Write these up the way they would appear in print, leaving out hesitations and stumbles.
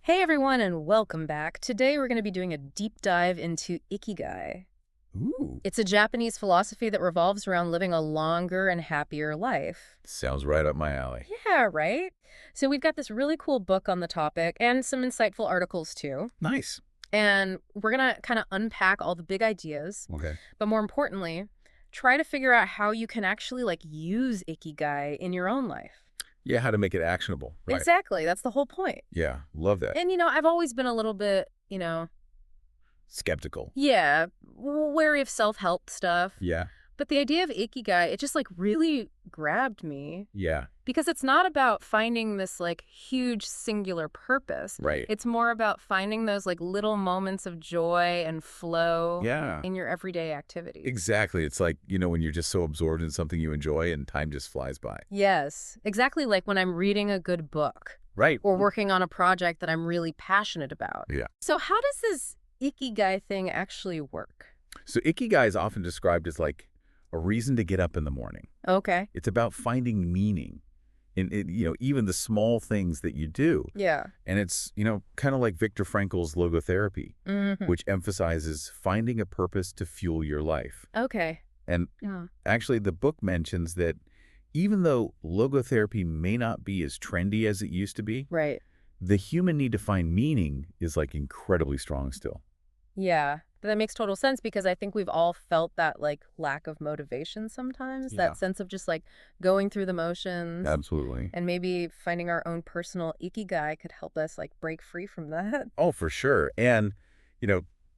Hey everyone, and welcome back. Today we're going to be doing a deep dive into Ikigai. Ooh, It's a Japanese philosophy that revolves around living a longer and happier life. sounds right up my alley. Yeah, right? So we've got this really cool book on the topic and some insightful articles too. Nice. And we're going to kind of unpack all the big ideas, Okay. but more importantly, try to figure out how you can actually use Ikigai in your own life. Yeah, how to make it actionable. Right. Exactly. That's the whole point. Yeah, love that. And, I've always been a little bit, Skeptical. yeah, wary of self-help stuff. Yeah, But the idea of Ikigai, it just really grabbed me yeah, because it's not about finding this huge singular purpose. right. It's more about finding those little moments of joy and flow Yeah, in your everyday activities. exactly. It's like, when you're just so absorbed in something you enjoy and time just flies by. Yes, exactly like when I'm reading a good book Right. or working on a project that I'm really passionate about. Yeah. So how does this Ikigai thing actually work? So Ikigai is often described as like a reason to get up in the morning. Okay. It's about finding meaning in it, even the small things that you do. Yeah. And it's, kind of like Viktor Frankl's logotherapy, Mm-hmm. which emphasizes finding a purpose to fuel your life. Okay. And Yeah. actually, the book mentions that even though logotherapy may not be as trendy as it used to be, Right. the human need to find meaning is incredibly strong still. Yeah, that makes total sense because I think we've all felt that lack of motivation sometimes, Yeah. that sense of just going through the motions. Absolutely. And maybe finding our own personal Ikigai could help us break free from that. Oh, for sure. And,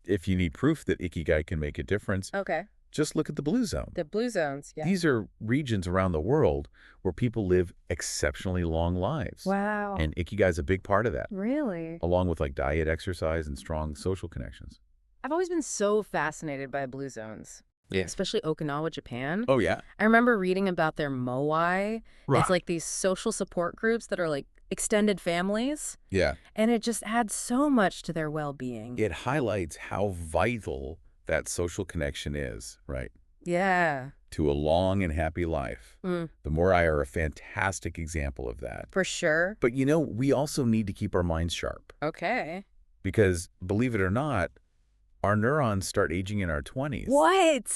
if you need proof that Ikigai can make a difference, Okay. just look at the blue zone. The blue zones, yeah. These are regions around the world where people live exceptionally long lives. Wow. And Ikigai is a big part of that, Really? along with diet, exercise, and strong social connections. I've always been so fascinated by blue zones. Yeah. Especially Okinawa, Japan. Oh, yeah. I remember reading about their moai. Right. It's these social support groups that are extended families. Yeah. And it just adds so much to their well-being. It highlights how vital that social connection is, right, Yeah. to a long and happy life. Mm. The moai are a fantastic example of that. For sure. But, we also need to keep our minds sharp Okay. because, believe it or not, our neurons start aging in our 20s. What?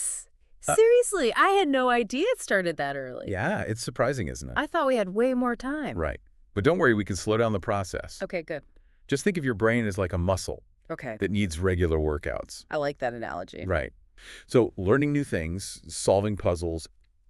Seriously, I had no idea it started that early. Yeah, it's surprising, isn't it? I thought we had way more time. Right. But don't worry, we can slow down the process. Okay, good. Just think of your brain as like a muscle Okay. that needs regular workouts. I like that analogy. Right. So learning new things, solving puzzles,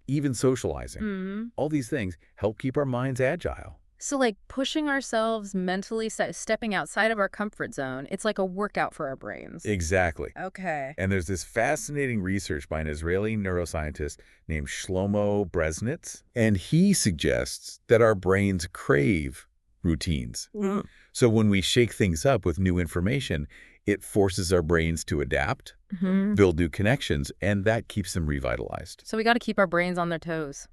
even socializing, Mm-hmm. all these things help keep our minds agile. So pushing ourselves mentally, stepping outside of our comfort zone, it's like a workout for our brains. Exactly. Okay. And there's this fascinating research by an Israeli neuroscientist named Shlomo Bresnitz, and he suggests that our brains crave routines. Mm. So when we shake things up with new information, it forces our brains to adapt, Mm-hmm. build new connections, and that keeps them revitalized. So we got to keep our brains on their toes.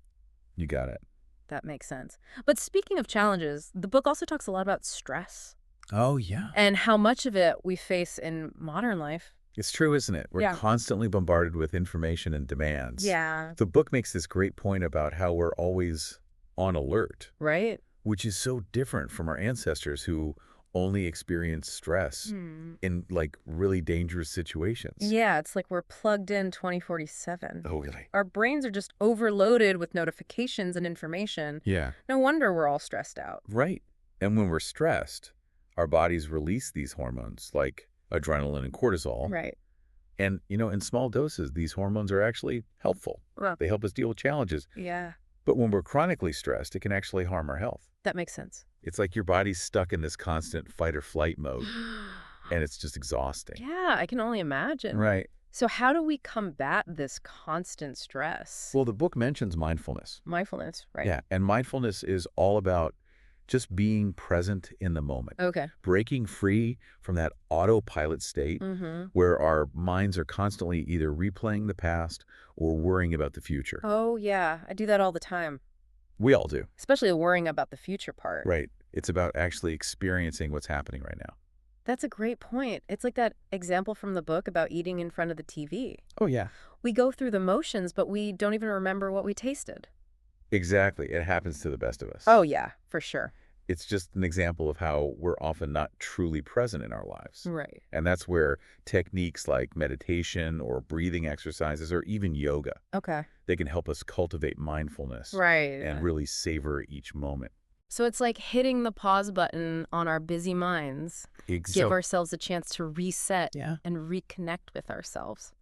You got it. That makes sense. But speaking of challenges, the book also talks a lot about stress Oh, yeah. and how much of it we face in modern life. It's true, isn't it? We're Yeah. constantly bombarded with information and demands. Yeah. The book makes this great point about how we're always on alert, Right? which is so different from our ancestors who only experienced stress in really dangerous situations. Yeah, it's like we're plugged in 2047. Oh, really? Our brains are just overloaded with notifications and information. Yeah. No wonder we're all stressed out. Right. And when we're stressed, our bodies release these hormones like adrenaline and cortisol. Right. And, in small doses, these hormones are actually helpful. Well, They help us deal with challenges. yeah, But when we're chronically stressed, it can actually harm our health. that makes sense. It's like your body's stuck in this constant fight or flight mode, and it's just exhausting. Yeah, I can only imagine. Right. So how do we combat this constant stress? Well, the book mentions mindfulness. Mindfulness, right? Yeah. And mindfulness is all about just being present in the moment, Okay. breaking free from that autopilot state Mm-hmm. where our minds are constantly either replaying the past or worrying about the future. Oh, yeah. I do that all the time, We all do. especially the worrying about the future part. Right. It's about actually experiencing what's happening right now. That's a great point. It's like that example from the book about eating in front of the TV. Oh, yeah. We go through the motions, but we don't even remember what we tasted. Exactly. It happens to the best of us. Oh, yeah, for sure. It's just an example of how we're often not truly present in our lives. Right. And that's where techniques like meditation or breathing exercises or even yoga, Okay. they can help us cultivate mindfulness Right. and really savor each moment. So it's like hitting the pause button on our busy minds, give ourselves a chance to reset Yeah, and reconnect with ourselves.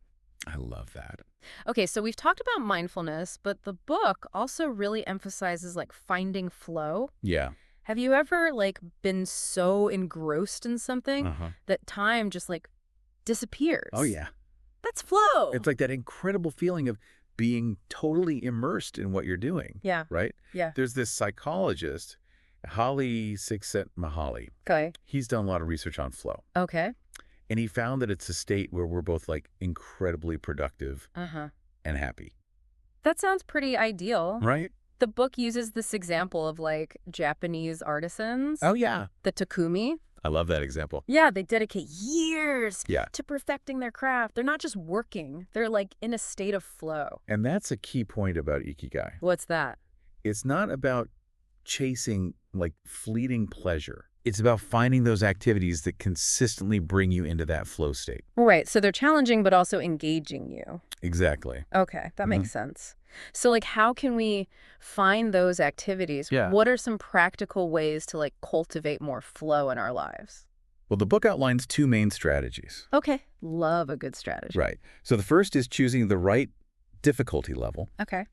I love that. Okay, so we've talked about mindfulness, but the book also really emphasizes like finding flow. Yeah. Have you ever like been so engrossed in something Uh-huh. that time just like disappears? Oh, yeah. That's flow. It's like that incredible feeling of being totally immersed in what you're doing, Yeah. right? Yeah. There's this psychologist, Holly Csikszentmihalyi. Okay. He's done a lot of research on flow. Okay. And he found that it's a state where we're both like incredibly productive Uh-huh. and happy. That sounds pretty ideal. Right? The book uses this example of like Japanese artisans, Oh, yeah. the takumi. I love that example. Yeah, they dedicate years Yeah. to perfecting their craft. They're not just working, they're like in a state of flow. And that's a key point about Ikigai. What's that? It's not about chasing like fleeting pleasure. It's about finding those activities that consistently bring you into that flow state. Right, so they're challenging but also engaging you. Exactly. Okay, that makes sense. So like how can we find those activities? Yeah. What are some practical ways to like cultivate more flow in our lives? Well, the book outlines two main strategies. Okay, love a good strategy. Right. So the first is choosing the right difficulty level Okay.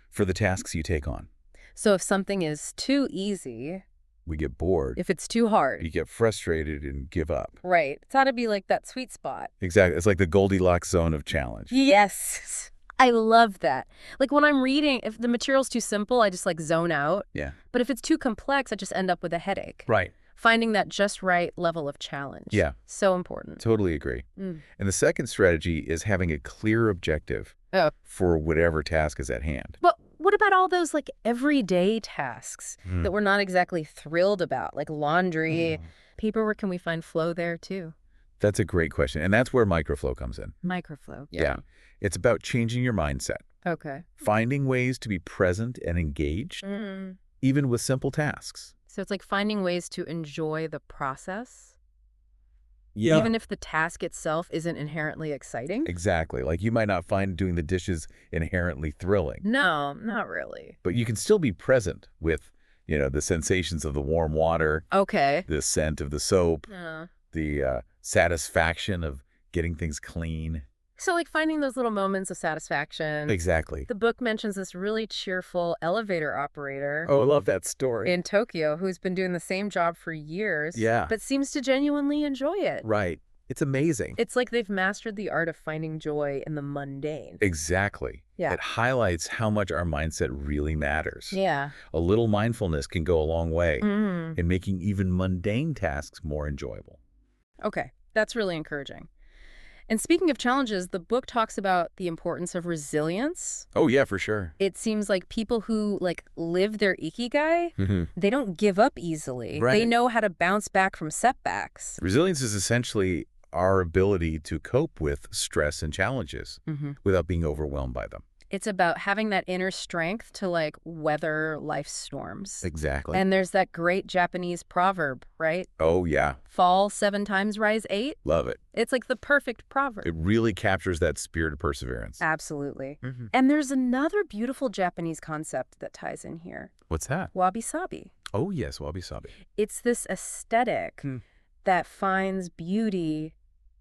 for the tasks you take on. So if something is too easy, We get bored, if it's too hard, you get frustrated and give up. right, it's got to be like that sweet spot. Exactly. It's like the Goldilocks zone of challenge. Yes. I love that. Like when I'm reading, if the material's too simple, I just like zone out. Yeah. But if it's too complex, I just end up with a headache. Right. Finding that just right level of challenge. Yeah. So important. Totally agree. Mm. And the second strategy is having a clear objective Oh. for whatever task is at hand. But what about all those like everyday tasks Mm. that we're not exactly thrilled about, like laundry, paperwork? Can we find flow there too? That's a great question. And that's where microflow comes in. Microflow. Yeah. It's about changing your mindset, Okay. finding ways to be present and engaged, Mm. even with simple tasks. So it's like finding ways to enjoy the process, Yeah. even if the task itself isn't inherently exciting. Exactly. Like you might not find doing the dishes inherently thrilling, No, not really. but you can still be present with, the sensations of the warm water, Okay. the scent of the soap, Uh, the satisfaction of getting things clean. so like finding those little moments of satisfaction. Exactly. The book mentions this really cheerful elevator operator Oh, I love that story. in Tokyo who's been doing the same job for years, Yeah. but seems to genuinely enjoy it. Right. It's amazing. It's like they've mastered the art of finding joy in the mundane. Exactly. Yeah. It highlights how much our mindset really matters. Yeah. A little mindfulness can go a long way Mm. in making even mundane tasks more enjoyable. Okay, that's really encouraging. And speaking of challenges, the book talks about the importance of resilience. Oh, yeah, for sure. It seems like people who like live their Ikigai, they don't give up easily. Right. They know how to bounce back from setbacks. Resilience is essentially our ability to cope with stress and challenges without being overwhelmed by them. It's about having that inner strength to like weather life's storms. Exactly. And there's that great Japanese proverb, right? Oh, yeah. Fall 7 times, rise 8. Love it. It's like the perfect proverb. It really captures that spirit of perseverance. Absolutely. Mhm. And there's another beautiful Japanese concept that ties in here. What's that? Wabi-sabi. Oh, yes, wabi-sabi. It's this aesthetic Hmm. that finds beauty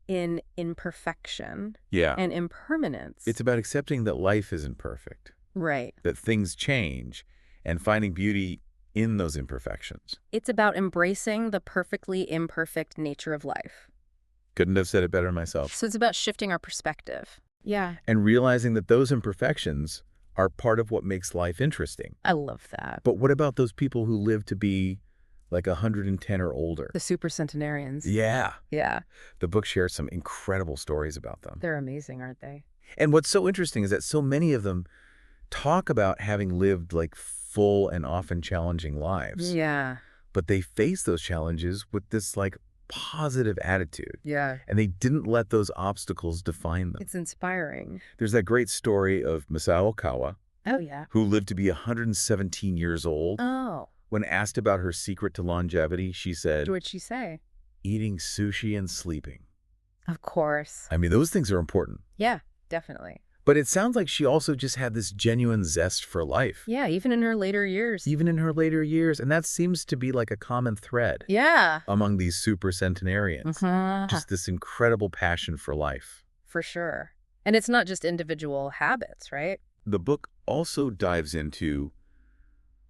in imperfection Yeah. and impermanence. It's about accepting that life isn't perfect, right. that things change, and finding beauty in those imperfections. It's about embracing the perfectly imperfect nature of life. Couldn't have said it better myself. So it's about shifting our perspective. Yeah. And realizing that those imperfections are part of what makes life interesting. I love that. But what about those people who live to be like 110 or older? The super centenarians. Yeah. Yeah. The book shares some incredible stories about them. They're amazing, aren't they? And what's so interesting is that so many of them talk about having lived like full and often challenging lives. Yeah. But they face those challenges with this like positive attitude. Yeah. And they didn't let those obstacles define them. It's inspiring. There's that great story of Masao Okawa, Oh, yeah. who lived to be 117 years old, Oh. When asked about her secret to longevity, she said, What'd she say? eating sushi and sleeping. Of course. I mean, those things are important. Yeah, definitely. But it sounds like she also just had this genuine zest for life. Yeah, even in her later years. Even in her later years. And that seems to be like a common thread Yeah. among these super centenarians. Just this incredible passion for life. For sure. And it's not just individual habits, right? The book also dives into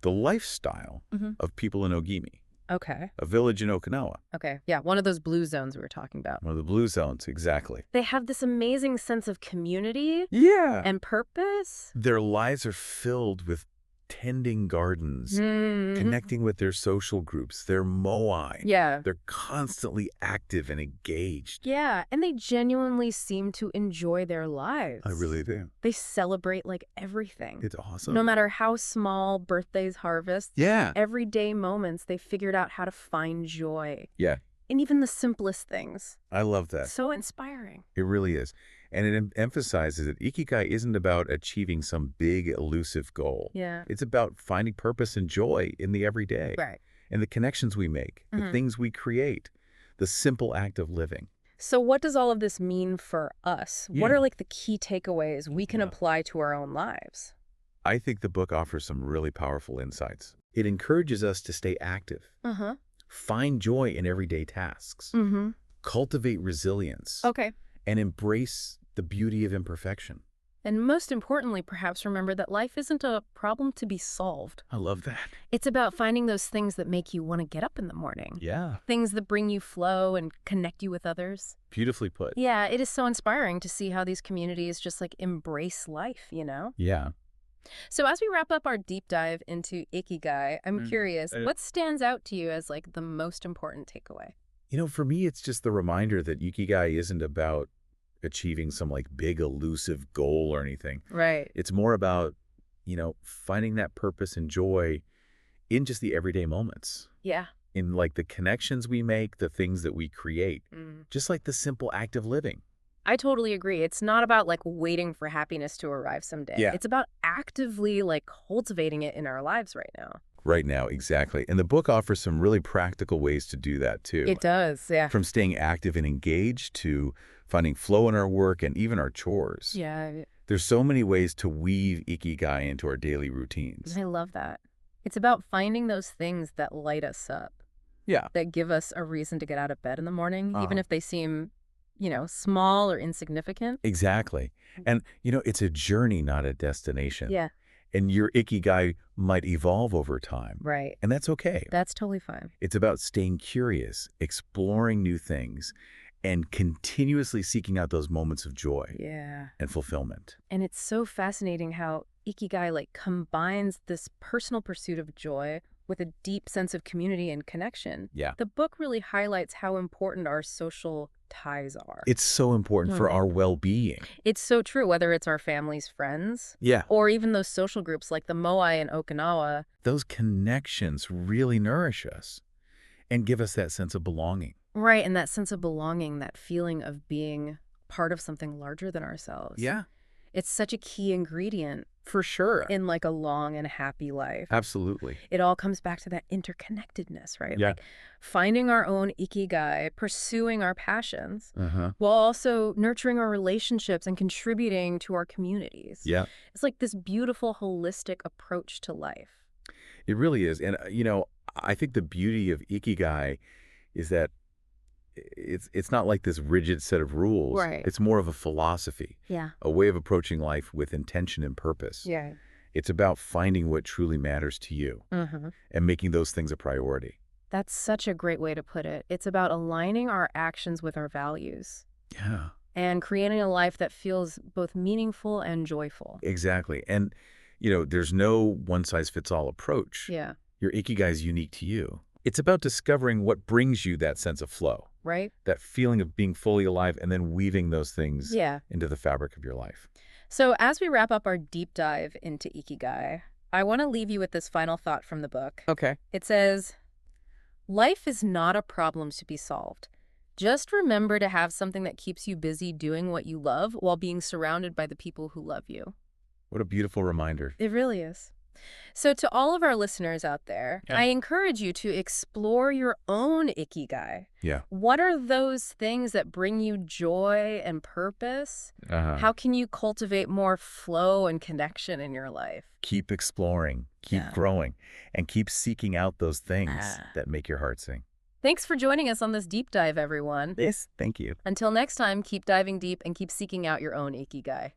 the lifestyle of people in Ogimi, Okay. a village in Okinawa. Okay. Yeah, one of those blue zones we were talking about. One of the blue zones, exactly. They have this amazing sense of community Yeah. and purpose. Their lives are filled with tending gardens, connecting with their social groups, their moai. Yeah. They're constantly active and engaged. Yeah, and they genuinely seem to enjoy their lives. I really do. They celebrate like everything. It's awesome. No matter how small, birthdays, harvests, Yeah. everyday moments, they figured out how to find joy. Yeah. In even the simplest things. I love that. So inspiring. It really is. And it emphasizes that Ikigai isn't about achieving some big, elusive goal. Yeah. It's about finding purpose and joy in the everyday. Right. And the connections we make, the things we create, the simple act of living. So what does all of this mean for us? What Yeah. are like the key takeaways we can apply to our own lives? I think the book offers some really powerful insights. It encourages us to stay active, find joy in everyday tasks, cultivate resilience, Okay. and embrace the beauty of imperfection. And most importantly, perhaps remember that life isn't a problem to be solved. I love that. It's about finding those things that make you want to get up in the morning. Yeah. Things that bring you flow and connect you with others. Beautifully put. Yeah, it is so inspiring to see how these communities just like embrace life, you know? Yeah. So as we wrap up our deep dive into Ikigai, I'm curious, what stands out to you as like the most important takeaway? You know, for me, it's just the reminder that Ikigai isn't about achieving some like big elusive goal or anything. Right. It's more about, finding that purpose and joy in just the everyday moments, Yeah. in like the connections we make, the things that we create, just like the simple act of living. I totally agree. It's not about like waiting for happiness to arrive someday. Yeah. It's about actively like cultivating it in our lives right now. Right now, exactly. And the book offers some really practical ways to do that too. It does, yeah. From staying active and engaged to finding flow in our work and even our chores. Yeah, There's so many ways to weave Ikigai into our daily routines. I love that. It's about finding those things that light us up, Yeah. that give us a reason to get out of bed in the morning, even if they seem, small or insignificant. Exactly. And, it's a journey, not a destination. Yeah, And your Ikigai might evolve over time. right. And that's okay. That's totally fine. It's about staying curious, exploring new things, and continuously seeking out those moments of joy Yeah. and fulfillment. And it's so fascinating how Ikigai like combines this personal pursuit of joy with a deep sense of community and connection. Yeah. The book really highlights how important our social ties are. It's so important for our well-being. It's so true, whether it's our families, friends, Yeah. or even those social groups like the Moai in Okinawa. Those connections really nourish us and give us that sense of belonging. Right, and that sense of belonging, that feeling of being part of something larger than ourselves. Yeah. It's such a key ingredient For sure. in like a long and happy life. Absolutely. It all comes back to that interconnectedness, right? Yeah. Like finding our own Ikigai, pursuing our passions, Uh-huh. while also nurturing our relationships and contributing to our communities. Yeah. It's like this beautiful, holistic approach to life. It really is. And, I think the beauty of Ikigai is that it's not like this rigid set of rules. Right. It's more of a philosophy, Yeah. a way of approaching life with intention and purpose. Yeah. It's about finding what truly matters to you and making those things a priority. That's such a great way to put it. It's about aligning our actions with our values Yeah, and creating a life that feels both meaningful and joyful. exactly. And, there's no one-size-fits-all approach. Yeah. Your Ikigai is unique to you. It's about discovering what brings you that sense of flow, Right? that feeling of being fully alive, and then weaving those things Yeah. into the fabric of your life. So as we wrap up our deep dive into Ikigai, I want to leave you with this final thought from the book. Okay. It says, life is not a problem to be solved. Just remember to have something that keeps you busy doing what you love while being surrounded by the people who love you. What a beautiful reminder. It really is. So to all of our listeners out there, Yeah. I encourage you to explore your own Ikigai. Yeah. What are those things that bring you joy and purpose? Uh-huh. How can you cultivate more flow and connection in your life? Keep exploring, keep Yeah. growing, and keep seeking out those things Ah. that make your heart sing. Thanks for joining us on this deep dive, everyone. Yes, thank you. Until next time, keep diving deep and keep seeking out your own Ikigai.